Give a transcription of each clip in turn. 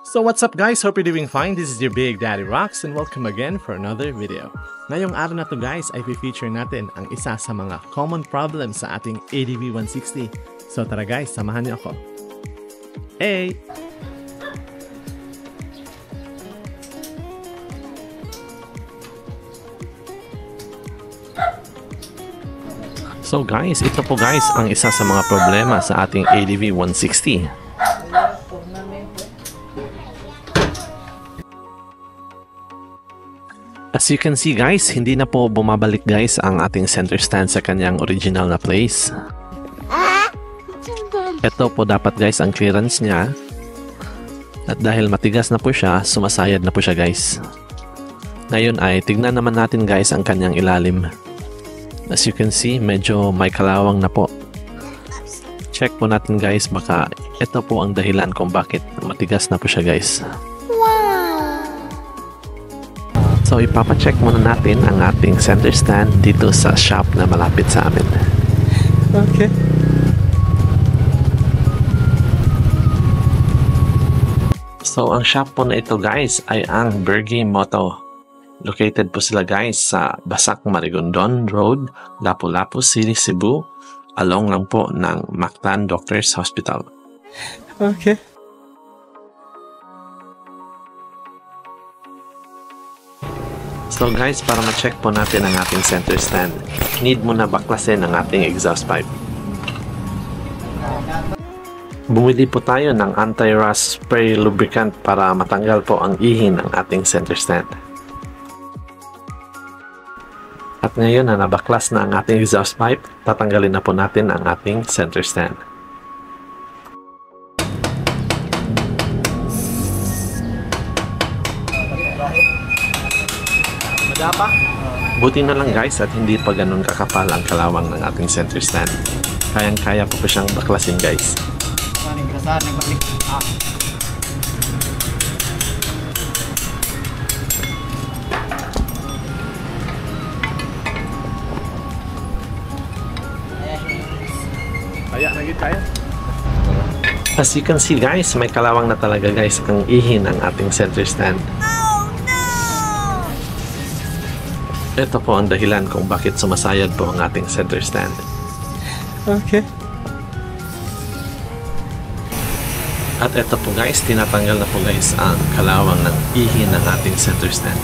So what's up guys? Hope you're doing fine. This is your Big Daddy Rocks and welcome again for another video. Ngayong araw na to guys ay i-feature natin ang isa sa mga common problems sa ating ADV 160. So tara guys, samahan niyo ako. Hey! So guys, ito po guys ang isa sa mga problema sa ating ADV 160. As you can see guys, hindi na po bumabalik guys ang ating center stand sa kanyang original na place. Ito po dapat guys ang clearance niya. At dahil matigas na po siya, sumasayad na po siya guys. Ngayon ay tignan naman natin guys ang kanyang ilalim. As you can see, medyo may kalawang na po. Check po natin guys, baka ito po ang dahilan kung bakit matigas na po siya guys. So ipapacheck muna natin ang ating center stand dito sa shop na malapit sa amin. Okay. So ang shop po na ito guys ay ang Bergy Moto. Located po sila guys sa Basak Marigondon Road, Lapu-Lapu City, Cebu, along lang po ng Mactan Doctors Hospital. Okay. So guys, para ma-check po natin ang ating center stand, need mo na baklasin ang ating exhaust pipe. Bumili po tayo ng anti-rust spray lubricant para matanggal po ang ihin ng ating center stand. At ngayon na nabaklas na ang ating exhaust pipe, tatanggalin na po natin ang ating center stand. Pa? Buti na lang guys at hindi pa ganun kakapal ang kalawang ng ating center stand. Kayang-kaya po po siyang baklasin guys. As you can see guys, may kalawang na talaga guys ang ihin ng ating center stand. Ito po ang dahilan kung bakit sumasayad po ang ating center stand. Okay. At ito po guys, tinatanggal na po guys ang kalawang ng ihi ng ating center stand.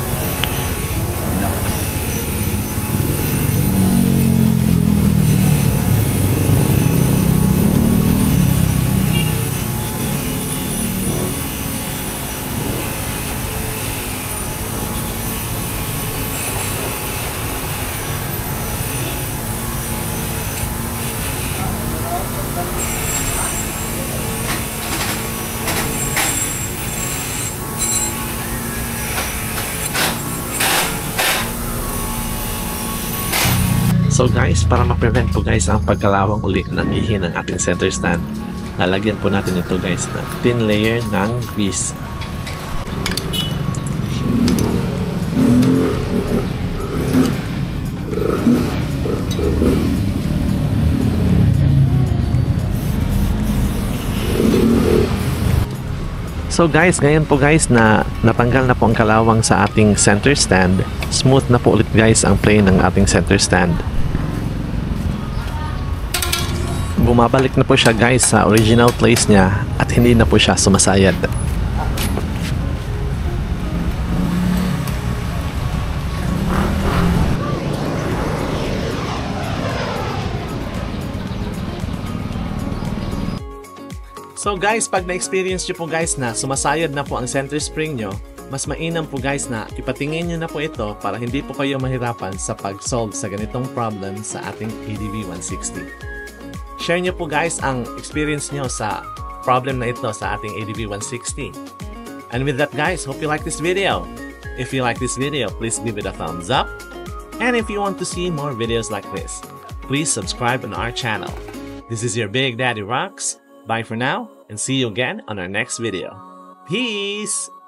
So guys, para ma-prevent po guys ang pagkalawang uli ng ihi ng ating center stand, lalagyan po natin ito guys ng thin layer ng grease. So guys, ngayon po guys na natanggal na po ang kalawang sa ating center stand, smooth na po ulit guys ang plane ng ating center stand. Bumabalik na po siya guys sa original place niya at hindi na po siya sumasayad. So guys, pag na-experience nyo po guys na sumasayad na po ang center spring nyo, mas mainam po guys na ipatingin nyo na po ito para hindi po kayo mahirapan sa pag-solve sa ganitong problem sa ating ADV 160. Share nyo po guys ang experience nyo sa problem na ito sa ating ADV 160. And with that guys, hope you like this video. If you like this video, please give it a thumbs up. And if you want to see more videos like this, please subscribe on our channel. This is your Big Daddy Rocks. Bye for now, and see you again on our next video. Peace!